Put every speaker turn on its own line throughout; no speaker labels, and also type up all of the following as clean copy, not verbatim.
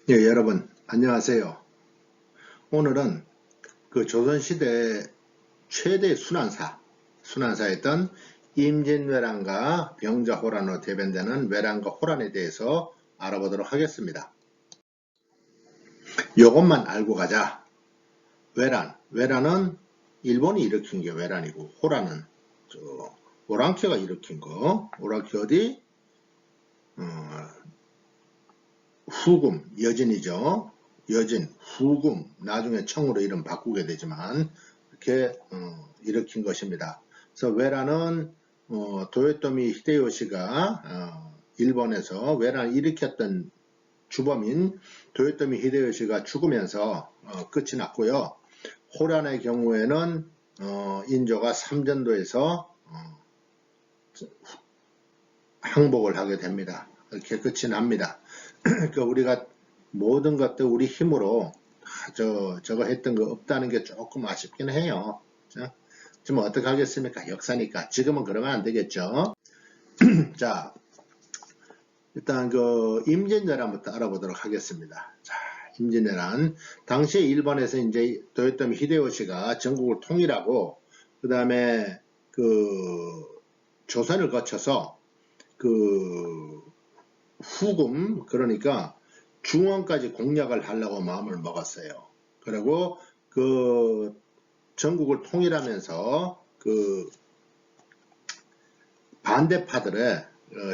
예, 여러분, 안녕하세요. 오늘은 그 조선시대 최대 순환사였던 임진왜란과 병자호란으로 대변되는 왜란과 호란에 대해서 알아보도록 하겠습니다. 요것만 알고 가자. 왜란은 일본이 일으킨 게 왜란이고, 호란은 오랑캐가 일으킨 거. 오랑캐 어디? 후금, 여진이죠. 여진, 후금, 나중에 청으로 이름 바꾸게 되지만 이렇게 일으킨 것입니다. 그래서 왜란은 도요토미 히데요시가 일본에서 왜란을 일으켰던 주범인 도요토미 히데요시가 죽으면서 끝이 났고요. 호란의 경우에는 인조가 삼전도에서 항복을 하게 됩니다. 이렇게 끝이 납니다. 그러니까 우리가 모든 것들 우리 힘으로 저거 했던 거 없다는 게 조금 아쉽긴 해요. 지금 어떻게 하겠습니까? 역사니까. 지금은 그러면 안 되겠죠. 자, 일단 그 임진왜란부터 알아보도록 하겠습니다. 자, 임진왜란. 당시에 일본에서 이제 도요토미 히데요시가 전국을 통일하고 그 다음에 그 조선을 거쳐서 그 후금, 그러니까 중원까지 공략을 하려고 마음을 먹었어요. 그리고 그 전국을 통일하면서 그 반대파들의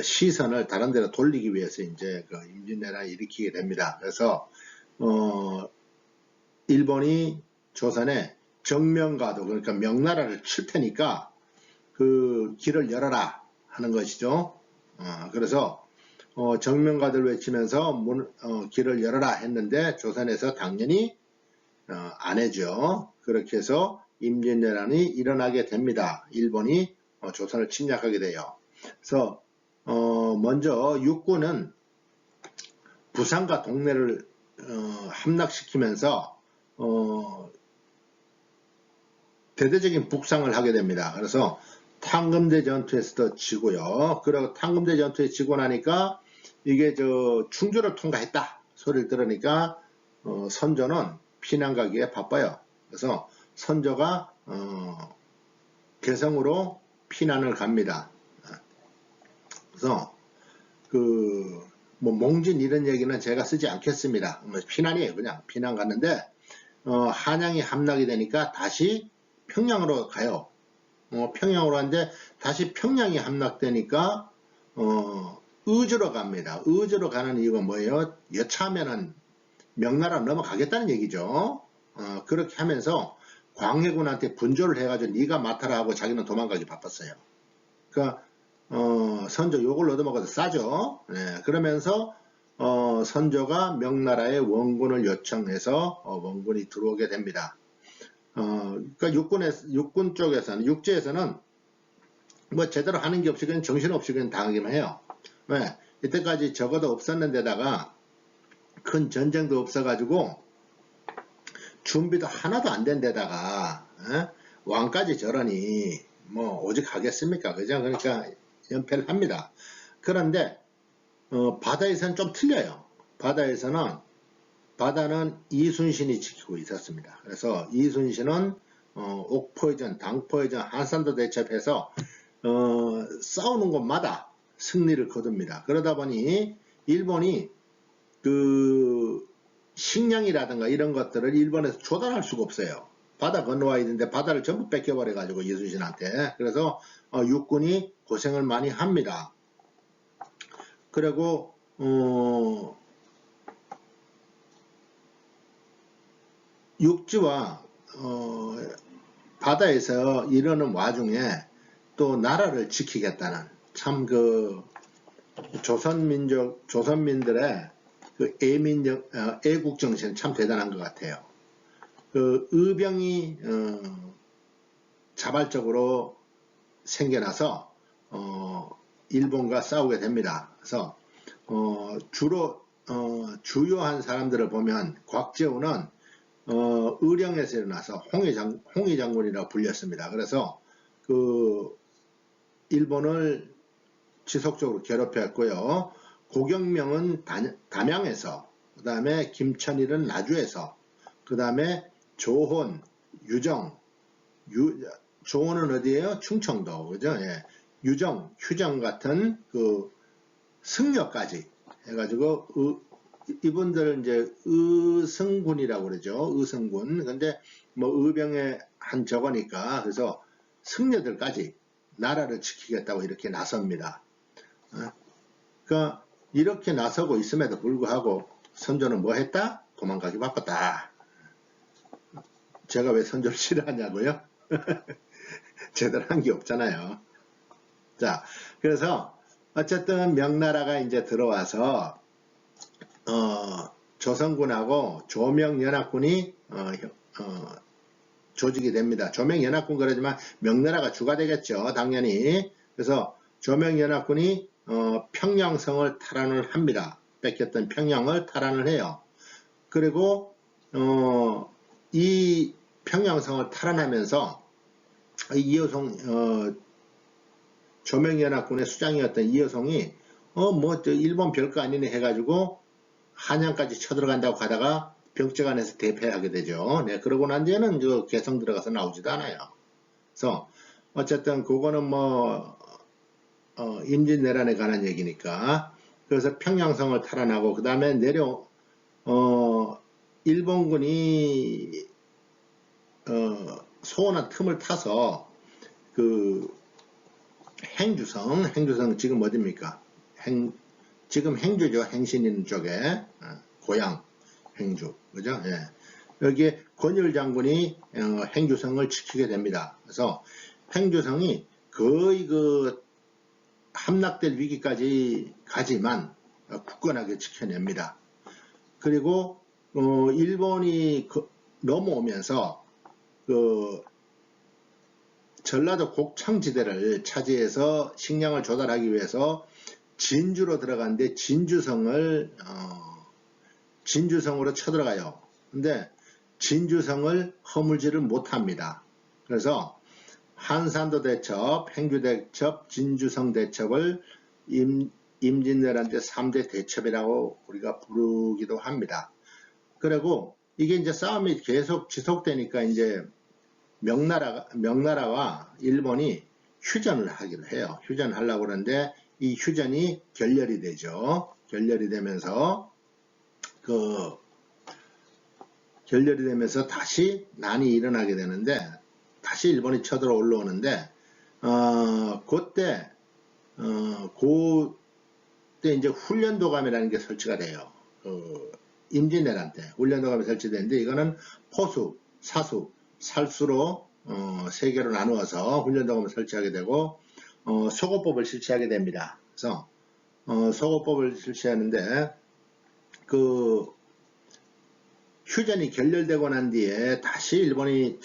시선을 다른 데로 돌리기 위해서 이제 그 임진왜란을 일으키게 됩니다. 그래서 일본이 조선에 정명가도, 그러니까 명나라를 칠 테니까 그 길을 열어라 하는 것이죠. 그래서 정명가들 외치면서 길을 열어라 했는데 조선에서 당연히 안 해죠. 그렇게 해서 임진왜란이 일어나게 됩니다. 일본이 조선을 침략하게 돼요. 그래서 먼저 육군은 부산과 동래를 함락시키면서 대대적인 북상을 하게 됩니다. 그래서 탕금대 전투에서도 지고요. 그리고 탕금대 전투에 지고 나니까 이게 충주를 통과했다 소리를 들으니까 선조는 피난 가기에 바빠요. 그래서 선조가 개성으로 피난을 갑니다. 그래서 뭐 몽진 이런 얘기는 제가 쓰지 않겠습니다. 피난이에요. 그냥 피난 갔는데 한양이 함락이 되니까 다시 평양으로 가요. 평양으로 가는데 다시 평양이 함락되니까 의주로 갑니다. 의주로 가는 이유가 뭐예요? 여차하면은 명나라 넘어가겠다는 얘기죠. 그렇게 하면서 광해군한테 분조를 해가지고 네가 맡아라 하고 자기는 도망가기 바빴어요. 그러니까 선조 욕을 얻어먹어서 싸죠. 네, 그러면서 선조가 명나라의 원군을 요청해서 원군이 들어오게 됩니다. 그러니까 육군 쪽에서는, 육지에서는 뭐 제대로 하는 게 없이 그냥 정신없이 그냥 당하기만 해요. 왜? 이때까지 적어도 없었는데다가 큰 전쟁도 없어가지고 준비도 하나도 안 된 데다가 왕까지 저러니 뭐 오직 하겠습니까? 그죠? 그러니까 연패를 합니다. 그런데 바다에서는 좀 틀려요. 바다는 이순신이 지키고 있었습니다. 그래서 이순신은 옥포해전, 당포해전, 한산도 대첩해서 싸우는 곳마다 승리를 거둡니다. 그러다 보니 일본이 그 식량이라든가 이런 것들을 일본에서 조달할 수가 없어요. 바다 건너와야 되는데 바다를 전부 뺏겨버려 가지고 이순신한테. 그래서 육군이 고생을 많이 합니다. 그리고 육지와 바다에서 이러는 와중에 또 나라를 지키겠다는 참 그 조선민들의 그 애국 정신 참 대단한 것 같아요. 그 의병이 자발적으로 생겨나서 일본과 싸우게 됩니다. 그래서 주로 주요한 사람들을 보면 곽재우는 의령에서 일어나서 홍위 장군이라고 불렸습니다. 그래서 그 일본을 지속적으로 괴롭혔고요. 고경명은 담양에서 그 다음에 김천일은 나주에서, 그 다음에 조혼, 유정, 조혼은 어디예요? 충청도, 그죠? 예. 유정, 휴정 같은 그 승려까지 해가지고 이분들 이제 의성군이라고 그러죠. 의성군. 근데 뭐 의병의 한 적어니까 그래서 승려들까지 나라를 지키겠다고 이렇게 나섭니다. 그러니까 이렇게 나서고 있음에도 불구하고 선조는 뭐 했다? 도망가기 바빴다. 제가 왜 선조를 싫어하냐고요? 제대로 한 게 없잖아요. 자, 그래서 어쨌든 명나라가 이제 들어와서 조선군하고 조명연합군이 조직이 됩니다. 조명연합군 그러지만 명나라가 주가 되겠죠. 당연히. 그래서 조명연합군이 평양성을 탈환을 합니다. 뺏겼던 평양을 탈환을 해요. 그리고 이 평양성을 탈환하면서 이여송 조명연합군의 수장이었던 이여송이 일본 별거 아니네 해가지고 한양까지 쳐들어간다고 가다가 병적안에서 대패하게 되죠. 네, 그러고 난 뒤에는 개성 들어가서 나오지도 않아요. 그래서 어쨌든 그거는 임진왜란에 관한 얘기니까. 그래서 평양성을 탈환하고 그 다음에 일본군이 소원한 틈을 타서 그 행주성 지금 어딥니까? 지금 행주죠. 행신 있는 쪽에 고향 행주, 그죠? 예. 여기에 권율 장군이 행주성을 지키게 됩니다. 그래서 행주성이 거의 그 함락될 위기까지 가지만 굳건하게 지켜냅니다. 그리고 일본이 넘어오면서 그 전라도 곡창지대를 차지해서 식량을 조달하기 위해서 진주로 들어갔는데 진주성으로 쳐들어가요. 근데 진주성을 허물지를 못합니다. 그래서 한산도 대첩, 행주 대첩, 진주성 대첩을 임진왜란 때 3대 대첩이라고 우리가 부르기도 합니다. 그리고 이게 이제 싸움이 계속 지속되니까 이제 명나라와 일본이 휴전을 하기로 해요. 휴전을 하려고 그러는데 이 휴전이 결렬이 되죠. 결렬이 되면서 다시 난이 일어나게 되는데 다시 일본이 쳐들어 올라오는데 그때 이제 훈련도감이라는 게 설치가 돼요. 임진왜란 때 훈련도감이 설치되는데 이거는 포수, 사수, 살수로 세 개로 나누어서 훈련도감을 설치하게 되고 소거법을 실시하게 됩니다. 그래서 소거법을 실시하는데 그 휴전이 결렬되고 난 뒤에 다시 일본이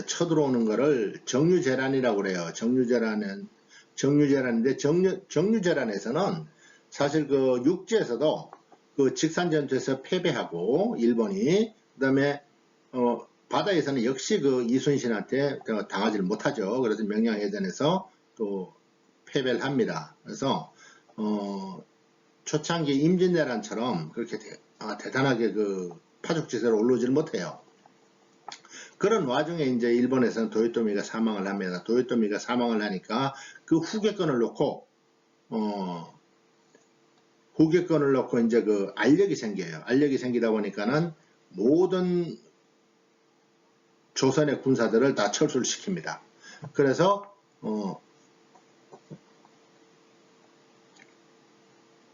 쳐들어오는 거를 정유재란이라고 그래요. 정유재란인데 정유재란에서는 사실 그 육지에서도 그 직산전투에서 패배하고 일본이 그다음에 바다에서는 역시 그 이순신한테 당하지를 못하죠. 그래서 명량해전에서 또 패배를 합니다. 그래서 초창기 임진왜란처럼 그렇게 대단하게 그 파죽지세로 올라오질 못해요. 그런 와중에 이제 일본에서는 도요토미가 사망을 합니다. 도요토미가 사망을 하니까 그 후계권을 놓고 이제 그 알력이 생겨요. 알력이 생기다 보니까는 모든 조선의 군사들을 다 철수를 시킵니다. 그래서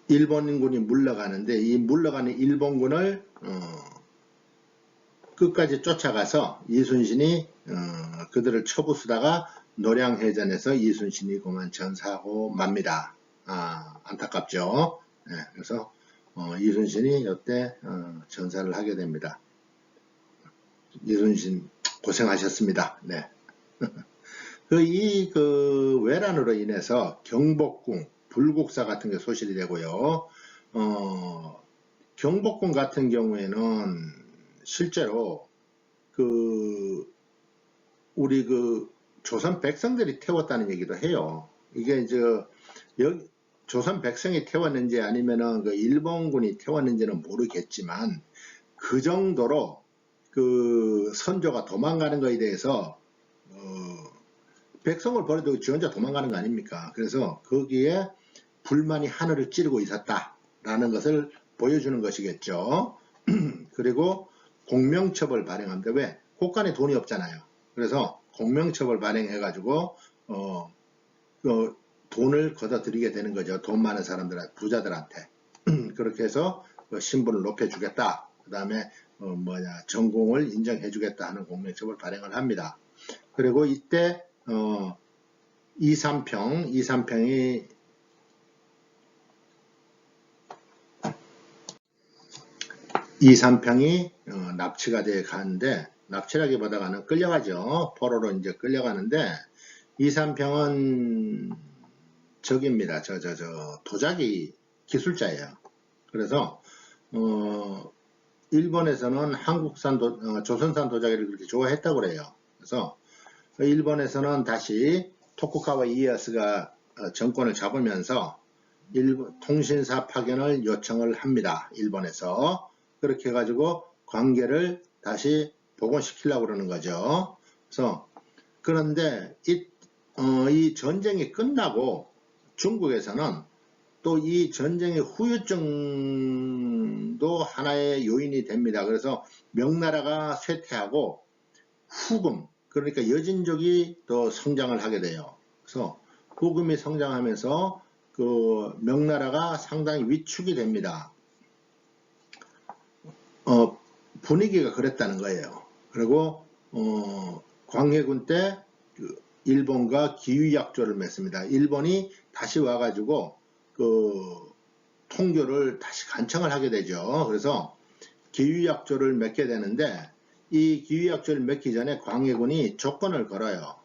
일본군이 물러가는데 이 물러가는 일본군을 끝까지 쫓아가서 이순신이 그들을 쳐부수다가 노량해전에서 이순신이 그만 전사하고 맙니다. 안타깝죠. 네, 그래서 이순신이 이때 전사를 하게 됩니다. 이순신 고생하셨습니다. 네. 그 외란으로 인해서 경복궁, 불국사 같은 게 소실이 되고요. 경복궁 같은 경우에는 실제로 우리 조선 백성들이 태웠다는 얘기도 해요. 이게 이제 조선 백성이 태웠는지 아니면은 그 일본군이 태웠는지는 모르겠지만 그 정도로 그 선조가 도망가는 것에 대해서 백성을 버려두고 지 혼자 도망가는 거 아닙니까? 그래서 거기에 불만이 하늘을 찌르고 있었다라는 것을 보여주는 것이겠죠. 그리고 공명첩을 발행합니다. 왜? 국간에 돈이 없잖아요. 그래서 공명첩을 발행해가지고 돈을 걷어들이게 되는 거죠. 돈 많은 사람들한테, 부자들한테. 그렇게 해서 신분을 높여주겠다. 그 다음에 전공을 인정해주겠다 하는 공명첩을 발행을 합니다. 그리고 이때 이삼평이 납치가 돼 가는데, 납치라기보다는 끌려가죠. 포로로 이제 끌려가는데, 이삼평은 적입니다. 도자기 기술자예요. 그래서 일본에서는 조선산 도자기를 그렇게 좋아했다고 그래요. 그래서 일본에서는 다시 토쿠가와 이에야스가 정권을 잡으면서 통신사 파견을 요청을 합니다. 일본에서. 그렇게 해가지고 관계를 다시 복원시키려고 그러는 거죠. 그런데 이 전쟁이 끝나고 중국에서는 또 이 전쟁의 후유증도 하나의 요인이 됩니다. 그래서 명나라가 쇠퇴하고 후금, 그러니까 여진족이 또 성장을 하게 돼요. 그래서 후금이 성장하면서 그 명나라가 상당히 위축이 됩니다. 분위기가 그랬다는 거예요. 그리고 광해군 때 일본과 기후약조를 맺습니다. 일본이 다시 와가지고 그 통교를 다시 간청을 하게 되죠. 그래서 기후약조를 맺게 되는데, 이 기후약조를 맺기 전에 광해군이 조건을 걸어요.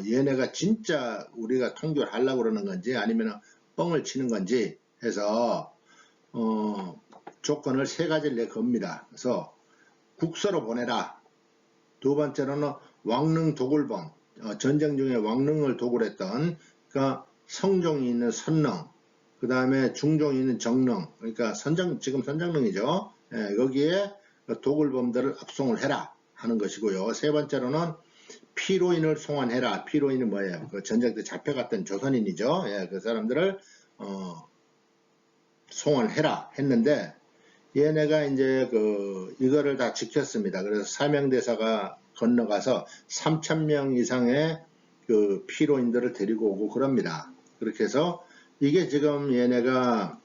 얘네가 진짜 우리가 통교를 하려고 그러는 건지 아니면 뻥을 치는 건지 해서 조건을 3가지를 내겁니다. 그래서 국서로 보내라. 두 번째로는 왕릉 도굴범, 전쟁 중에 왕릉을 도굴했던, 그러니까 성종이 있는 선릉, 그 다음에 중종이 있는 정릉, 그러니까 지금 선정릉이죠. 여기에 도굴범들을 압송을 해라 하는 것이고요. 세 번째로는 피로인을 송환해라. 피로인은 뭐예요? 그 전쟁 때 잡혀갔던 조선인이죠. 그 사람들을 송환해라 했는데, 얘네가 이제 이거를 다 지켰습니다. 그래서 사명대사가 건너가서 3,000명 이상의 그 피로인들을 데리고 오고 그럽니다. 그렇게 해서 이게 지금 얘네가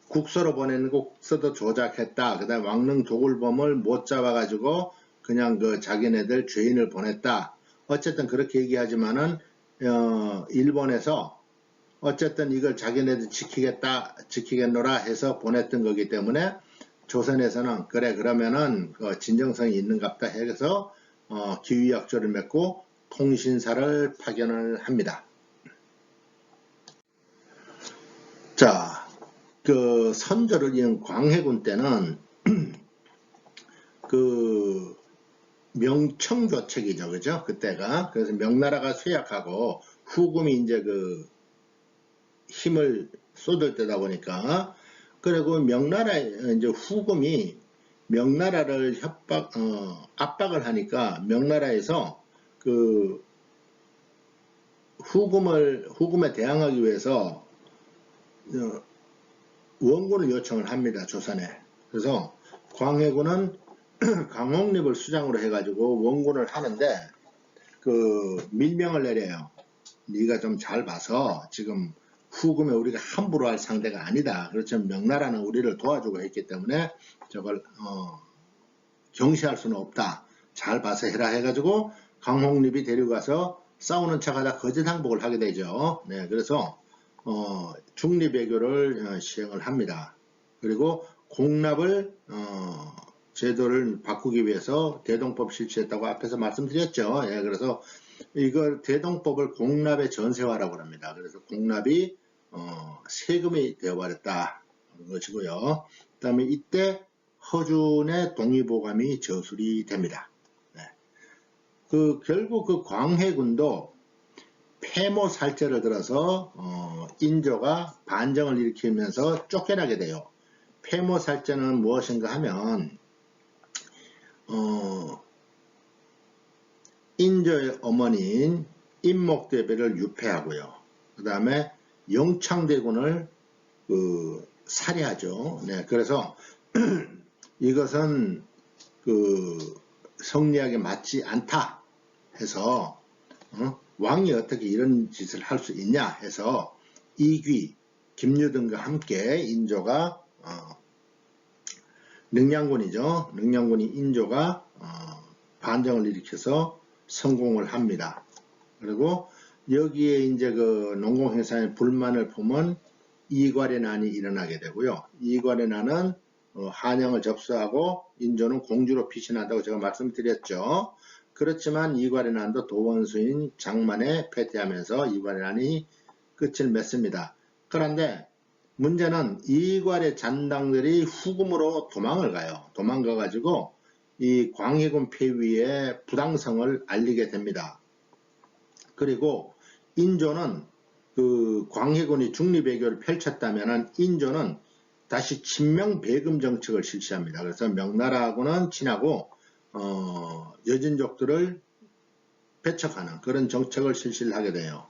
국서로 보내는 국서도 조작했다. 그 다음에 왕릉 도굴범을 못 잡아가지고 그냥 자기네들 죄인을 보냈다. 어쨌든 그렇게 얘기하지만은 일본에서 어쨌든 이걸 자기네들 지키겠노라 해서 보냈던 거기 때문에 조선에서는 그래 그러면은 진정성이 있는갑다 해서 기후약조를 맺고 통신사를 파견을 합니다. 자, 그 선조를 이은 광해군 때는 그 명청교책이죠, 그죠? 그때가. 그래서 명나라가 쇠약하고 후금이 이제 힘을 쏟을 때다 보니까, 그리고 이제 후금이 명나라를 압박을 하니까 명나라에서 후금에 대항하기 위해서 원군을 요청을 합니다, 조선에. 그래서 광해군은 강홍립을 수장으로 해가지고 원군을 하는데 밀명을 내려요. 네가 좀 잘 봐서 지금 후금에 우리가 함부로 할 상대가 아니다. 그렇지만 명나라는 우리를 도와주고 했기 때문에 저걸 경시할 수는 없다. 잘 봐서 해라 해가지고 강홍립이 데려가서 싸우는 척하다 거짓 항복을 하게 되죠. 네, 그래서 중립외교를 시행을 합니다. 그리고 공납을 제도를 바꾸기 위해서 대동법 실시했다고 앞에서 말씀드렸죠. 예, 그래서 이걸 대동법을 공납의 전세화라고 합니다. 그래서 공납이 세금이 되어버렸다 것이고요. 그 다음에 이때 허준의 동의보감이 저술이 됩니다. 네. 결국 광해군도 폐모살제를 들어서 인조가 반정을 일으키면서 쫓겨나게 돼요. 폐모살제는 무엇인가 하면 인조의 어머니인 인목대비를 유폐하고요. 그 다음에 영창대군을 살해하죠. 네, 그래서 이것은 성리학에 맞지 않다 해서 왕이 어떻게 이런 짓을 할 수 있냐 해서 이귀, 김유등과 함께 인조가 능량군이죠. 능량군이 인조가 반정을 일으켜서 성공을 합니다. 그리고 여기에 이제 그 농공행사의 불만을 품은 이괄의 난이 일어나게 되고요. 이괄의 난은 한양을 접수하고 인조는 공주로 피신한다고 제가 말씀드렸죠. 그렇지만 이괄의 난도 도원수인 장만에 패퇴하면서 이괄의 난이 끝을 맺습니다. 그런데 문제는 이괄의 잔당들이 후금으로 도망을 가요. 도망가 가지고 이 광해군 폐위의 부당성을 알리게 됩니다. 그리고 인조는 그 광해군이 중립외교를 펼쳤다면 인조는 다시 친명배금 정책을 실시합니다. 그래서 명나라하고는 친하고 여진족들을 배척하는 그런 정책을 실시를 하게 돼요.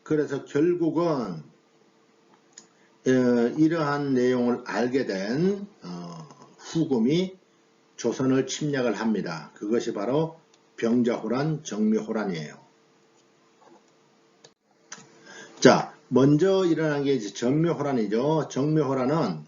그래서 결국은 이러한 내용을 알게 된 후금이 조선을 침략을 합니다. 그것이 바로 병자호란, 정묘호란이에요. 자, 먼저 일어난 게 이제 정묘호란이죠. 정묘호란은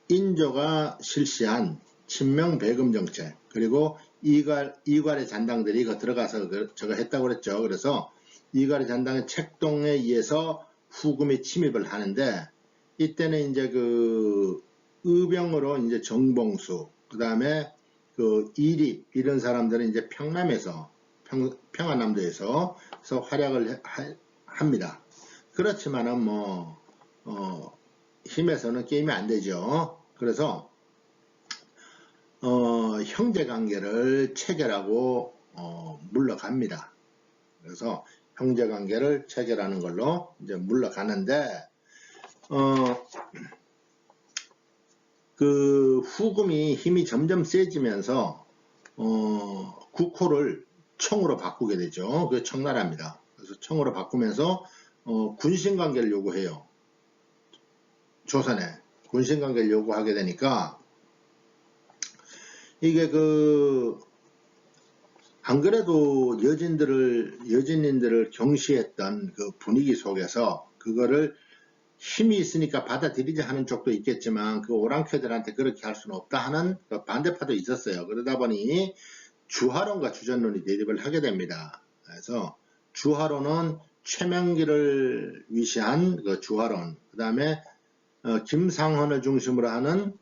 인조가 실시한 친명배금 정책, 그리고 이괄의 잔당들이 들어가서 저거 했다고 그랬죠. 그래서 이괄의 잔당의 책동에 의해서 후금이 침입을 하는데, 이때는 이제 그 의병으로 이제 정봉수, 그 다음에 그 이립 이런 사람들은 이제 평남에서 평안남도에서 활약을 합니다. 그렇지만은 힘에서는 게임이 안 되죠. 그래서 형제관계를 체결하고 물러갑니다. 그래서 형제관계를 체결하는 걸로 이제 물러가는데 그 후금이 힘이 점점 세지면서 국호를 청으로 바꾸게 되죠. 그 청나라입니다. 그래서 청으로 바꾸면서 군신관계를 요구해요. 조선에 군신관계를 요구하게 되니까 이게 안 그래도 여진인들을 경시했던 그 분위기 속에서 그거를 힘이 있으니까 받아들이지 하는 쪽도 있겠지만 그 오랑캐들한테 그렇게 할 수는 없다 하는 그 반대파도 있었어요. 그러다 보니 주하론과 주전론이 대립을 하게 됩니다. 그래서 주하론은 최명기를 위시한 그 주하론, 그 다음에 김상헌을 중심으로 하는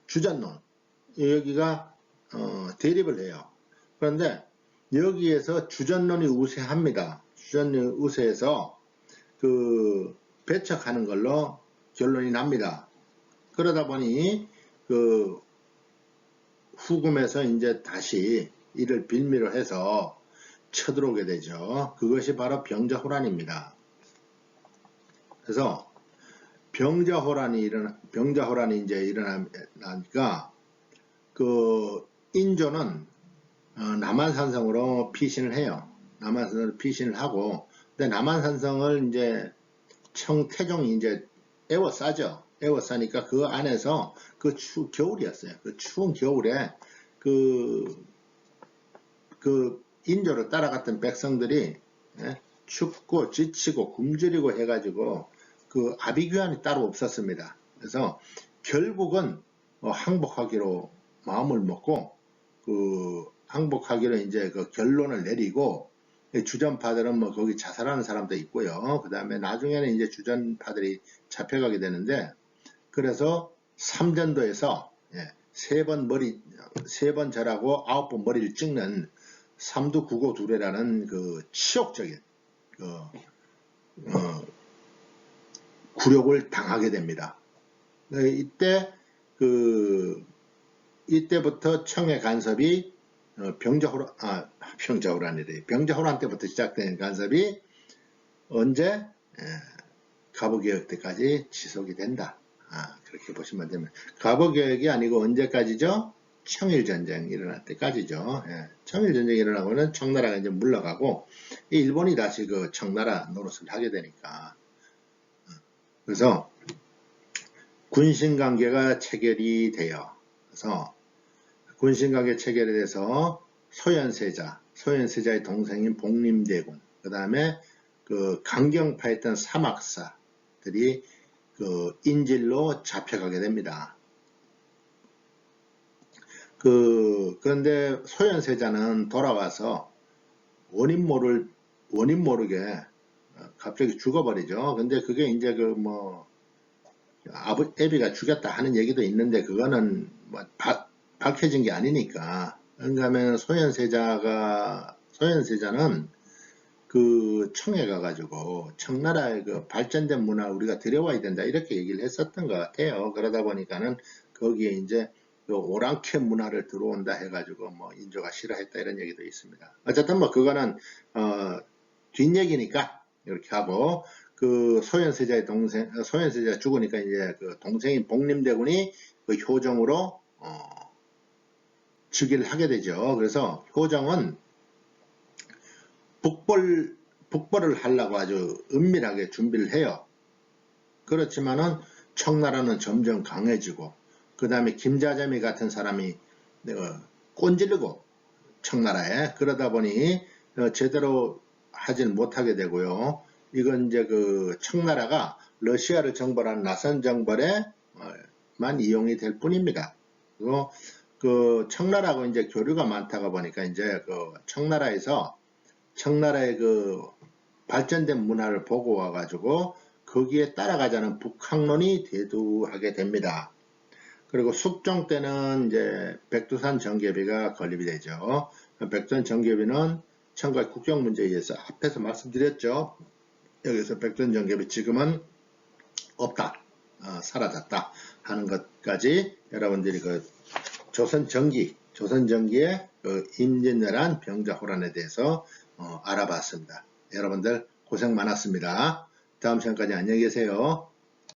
주전론, 여기가 대립을 해요. 그런데 여기에서 주전론이 우세합니다. 주전론이 우세해서 그 배척하는 걸로 결론이 납니다. 그러다 보니 그 후금에서 이제 다시 이를 빌미로 해서 쳐들어오게 되죠. 그것이 바로 병자호란입니다. 그래서 병자호란이 이제 일어나니까 그 인조는 남한산성으로 피신을 해요. 남한산성으로 피신을 하고, 근데 남한산성을 이제 청태종이 이제 에워싸죠. 에워싸니까 그 안에서 그 겨울이었어요. 그 추운 겨울에 그 인조를 따라갔던 백성들이 춥고 지치고 굶주리고 해가지고 그 아비규환이 따로 없었습니다. 그래서 결국은 항복하기로 마음을 먹고 항복하기로 이제 그 결론을 내리고, 주전파들은 거기 자살하는 사람도 있고요. 그 다음에 나중에는 이제 주전파들이 잡혀가게 되는데, 그래서 삼전도에서 3번 절하고 9번 머리를 찍는 삼두구고두례라는 그 치욕적인 굴욕을 당하게 됩니다. 이때부터 청의 간섭이 병자호란 때부터 시작된 간섭이 언제 갑오개혁 때까지 지속이 된다. 그렇게 보시면 됩니다. 갑오개혁이 아니고 언제까지죠? 청일전쟁 일어날 때까지죠. 청일전쟁이 일어나고는 청나라가 이제 물러가고 일본이 다시 그 청나라 노릇을 하게 되니까. 그래서 군신관계가 체결이 돼요. 그래서 군신관계 체결에 대해서 소현세자의 동생인 복림대군, 그 다음에 그 강경파였던 사막사들이 그 인질로 잡혀가게 됩니다. 그런데 소현세자는 돌아와서 원인 모르게 갑자기 죽어버리죠. 근데 그게 이제 애비가 죽였다 하는 얘기도 있는데 그거는 뭐 밝혀진 게 아니니까. 그런가 하면 소현세자는 그 청에 가가지고 청나라의 그 발전된 문화 우리가 들여와야 된다 이렇게 얘기를 했었던 것 같아요. 그러다 보니까는 거기에 이제 그 오랑캐 문화를 들어온다 해가지고 뭐 인조가 싫어했다 이런 얘기도 있습니다. 어쨌든 뭐 그거는 뒷얘기니까 이렇게 하고, 그 소현세자가 죽으니까 이제 그 동생인 복림대군이 그 효정으로 즉위를 하게 되죠. 그래서 효정은 북벌을 하려고 아주 은밀하게 준비를 해요. 그렇지만은 청나라는 점점 강해지고, 그 다음에 김자재미 같은 사람이 꼰질르고 청나라에, 그러다 보니 제대로 하진 못하게 되고요. 이건 이제 그 청나라가 러시아를 정벌한 나선 정벌에만 이용이 될 뿐입니다. 그리고 그 청나라하고 이제 교류가 많다가 보니까 이제 그 청나라의 그 발전된 문화를 보고 와가지고 거기에 따라가자는 북학론이 대두하게 됩니다. 그리고 숙종 때는 이제 백두산 정계비가 건립이 되죠. 백두산 정계비는 청과 국정문제에서 앞에서 말씀드렸죠. 여기서 백두산 정계비 지금은 없다, 사라졌다 하는 것까지 여러분들이 그 조선전기의 그 임진왜란 병자호란에 대해서 알아봤습니다. 여러분들 고생 많았습니다. 다음 시간까지 안녕히 계세요.